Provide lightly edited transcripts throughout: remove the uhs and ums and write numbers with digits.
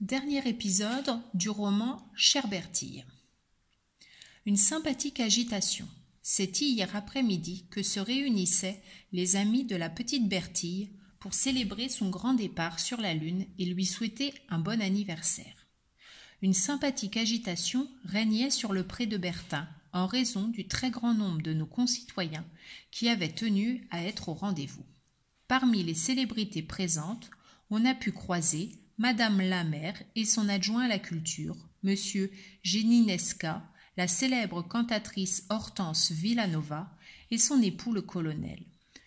Dernier épisode du roman Chère Bertille. Une sympathique agitation. C'est hier après-midi que se réunissaient les amis de la petite Bertille pour célébrer son grand départ sur la Lune et lui souhaiter un bon anniversaire. Une sympathique agitation régnait sur le pré de Bertin en raison du très grand nombre de nos concitoyens qui avaient tenu à être au rendez-vous. Parmi les célébrités présentes, on a pu croiser Madame Lamère et son adjoint à la culture, Monsieur Géninesca, la célèbre cantatrice Hortense Villanova et son époux le colonel,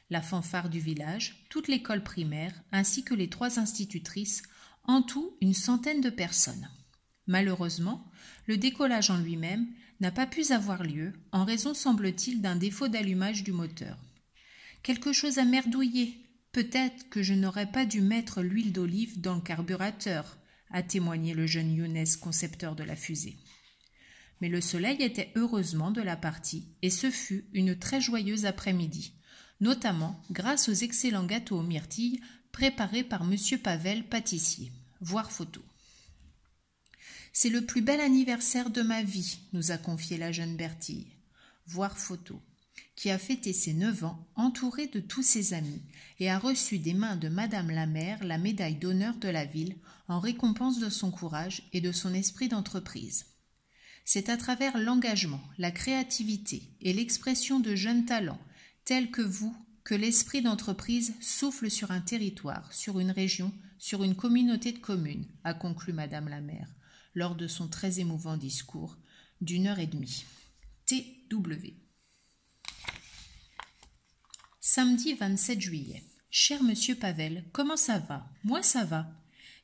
la fanfare du village, toute l'école primaire ainsi que les 3 institutrices, en tout une centaine de personnes. Malheureusement, le décollage en lui-même n'a pas pu avoir lieu en raison, semble-t-il, d'un défaut d'allumage du moteur. Quelque chose a merdouillé. Peut-être que je n'aurais pas dû mettre l'huile d'olive dans le carburateur, a témoigné le jeune Younes, concepteur de la fusée. Mais le soleil était heureusement de la partie et ce fut une très joyeuse après-midi, notamment grâce aux excellents gâteaux aux myrtilles préparés par M. Pavel, pâtissier. Voir photo. C'est le plus bel anniversaire de ma vie, nous a confié la jeune Bertille. Voir photo. Qui a fêté ses 9 ans entouré de tous ses amis et a reçu des mains de Madame Lamère la médaille d'honneur de la ville en récompense de son courage et de son esprit d'entreprise. C'est à travers l'engagement, la créativité et l'expression de jeunes talents tels que vous que l'esprit d'entreprise souffle sur un territoire, sur une région, sur une communauté de communes, a conclu Madame Lamère lors de son très émouvant discours d'1h30. T.W. Samedi 27 juillet. Cher Monsieur Pavel, comment ça va? Moi ça va.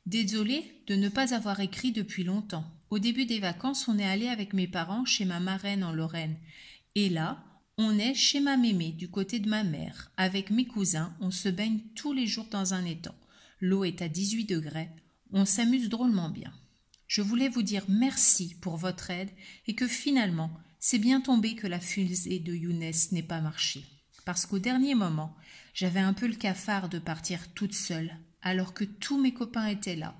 Désolée de ne pas avoir écrit depuis longtemps. Au début des vacances, on est allé avec mes parents chez ma marraine en Lorraine. Et là, on est chez ma mémé du côté de ma mère. Avec mes cousins, on se baigne tous les jours dans un étang. L'eau est à 18 degrés. On s'amuse drôlement bien. Je voulais vous dire merci pour votre aide et que finalement, c'est bien tombé que la fusée de Younes n'ait pas marché. Parce qu'au dernier moment, j'avais un peu le cafard de partir toute seule, alors que tous mes copains étaient là.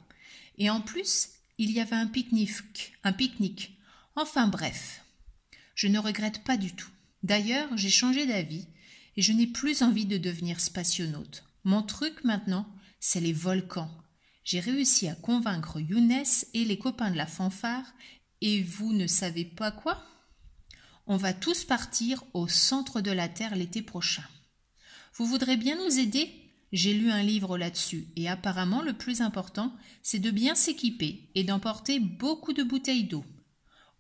Et en plus, il y avait un pique-nique. Enfin bref, je ne regrette pas du tout. D'ailleurs, j'ai changé d'avis et je n'ai plus envie de devenir spationaute. Mon truc maintenant, c'est les volcans. J'ai réussi à convaincre Younes et les copains de la fanfare, et vous ne savez pas quoi ? On va tous partir au centre de la Terre l'été prochain. Vous voudrez bien nous aider? J'ai lu un livre là-dessus et apparemment le plus important, c'est de bien s'équiper et d'emporter beaucoup de bouteilles d'eau.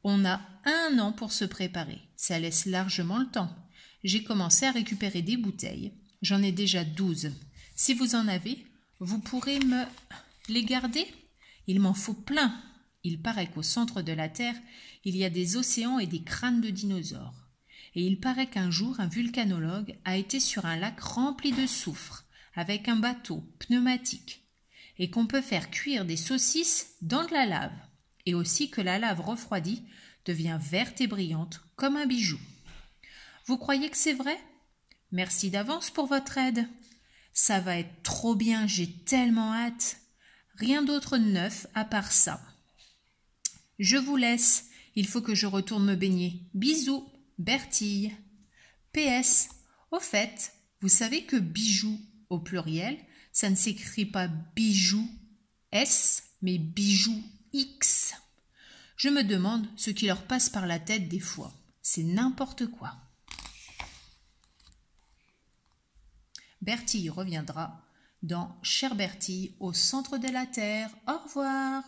On a 1 an pour se préparer. Ça laisse largement le temps. J'ai commencé à récupérer des bouteilles. J'en ai déjà 12. Si vous en avez, vous pourrez me les garder? Il m'en faut plein. Il paraît qu'au centre de la Terre, il y a des océans et des crânes de dinosaures. Et il paraît qu'un jour, un vulcanologue a été sur un lac rempli de soufre, avec un bateau pneumatique, et qu'on peut faire cuire des saucisses dans de la lave, et aussi que la lave refroidie devient verte et brillante comme un bijou. Vous croyez que c'est vrai? Merci d'avance pour votre aide. Ça va être trop bien, j'ai tellement hâte. Rien d'autre de neuf à part ça. Je vous laisse, il faut que je retourne me baigner. Bisous, Bertille. PS, au fait, vous savez que bijoux au pluriel, ça ne s'écrit pas bijou S, mais bijou X. Je me demande ce qui leur passe par la tête des fois. C'est n'importe quoi. Bertille reviendra dans Chère Bertille au centre de la Terre. Au revoir.